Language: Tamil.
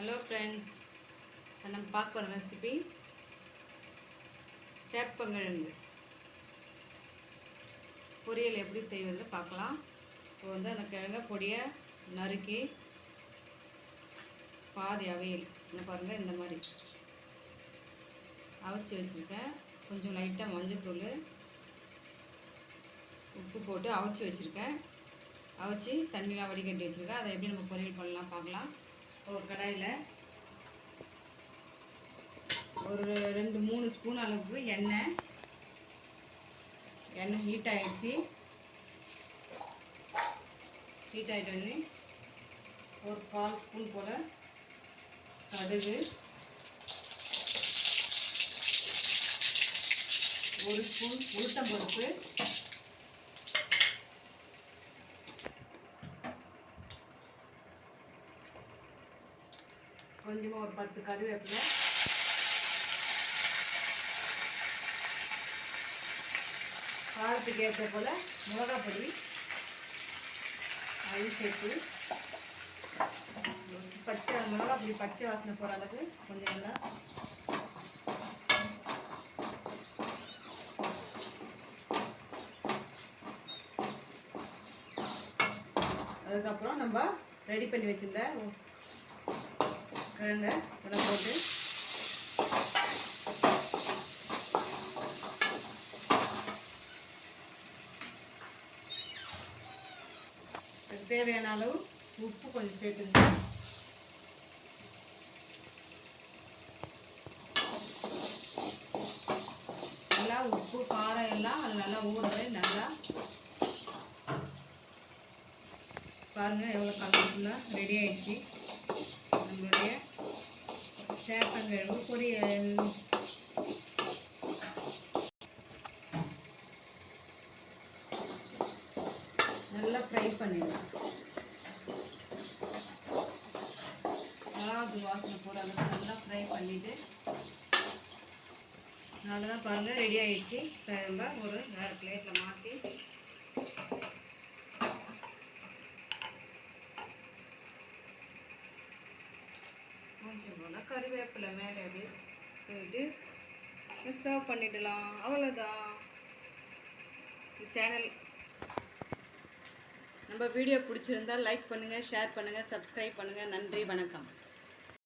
ஹலோ ஃப்ரெண்ட்ஸ், நம்ம பார்க்க போகிற ரெசிபி சேப்பங்கிழங்கு பொரியல் எப்படி செய்வதுன்னு பார்க்கலாம். இப்போ அந்த கிழங்கை பொடியை நறுக்கி பாதி அவியல் என்ன பாருங்கள், இந்த மாதிரி அவிச்சு வச்சுருக்கேன். கொஞ்சம் லைட்டாக மஞ்சத்தூள் உப்பு போட்டு அவிச்சு வச்சுருக்கேன். அவிச்சு தண்ணியெலாம் வடிகட்டி வச்சுருக்கேன். அதை எப்படி நம்ம பொரியல் பண்ணலாம் பார்க்கலாம். ஒரு கடாயில் ஒரு 2-3 ஸ்பூன் அளவுக்கு எண்ணெய் ஹீட் ஆகிடுச்சு. ஹீட் ஆகிட்டோடனே ஒரு 1/4 ஸ்பூன் போல் கடுகு, 1 ஸ்பூன் உளுத்தம்பருப்பு, கொஞ்சமாக ஒரு 10 கருவேப்பிலை, காரத்துக்கு ஏற்ற போல் மிளகாய் பொடி அதையும் சேர்த்து மிளகாய் பொடி பச்சை வாசனை போகிற அளவுக்கு கொஞ்சம் நல்லா அதுக்கப்புறம் நம்ம ரெடி பண்ணி வச்சுருந்த கிழங்கை இதெல்லாம் போட்டு தேவையான அளவு உப்பு கொஞ்சம் சேர்த்துங்க. நல்லா உப்பு காரம் எல்லாம் அது நல்லா ஊறவே நல்லா பாருங்கள் எவ்வளோ கலர்ஃபுல்லாக ரெடி ஆகிடுச்சு நம்மளுடைய சேப்பங்கிழங்கு பொரியல். நல்லா ஃப்ரை பண்ணிடலாம். மிளகாய் வாசனை போட அளவுக்கு நல்லா ஃப்ரை பண்ணிவிட்டு அவ்வளோதான் பாருங்கள், ரெடி ஆகிடுச்சு. நம்ம ஒரு வேறு பிளேட்டில் மாற்றி கொஞ்சம் போல் கருவேப்பிலை மேலே அப்படியே போயிட்டு சர்வ் பண்ணிடலாம். அவ்வளோதான். சேனல் நம்ம வீடியோ பிடிச்சிருந்தால் லைக் பண்ணுங்கள், ஷேர் பண்ணுங்கள், சப்ஸ்கிரைப் பண்ணுங்கள். நன்றி, வணக்கம்.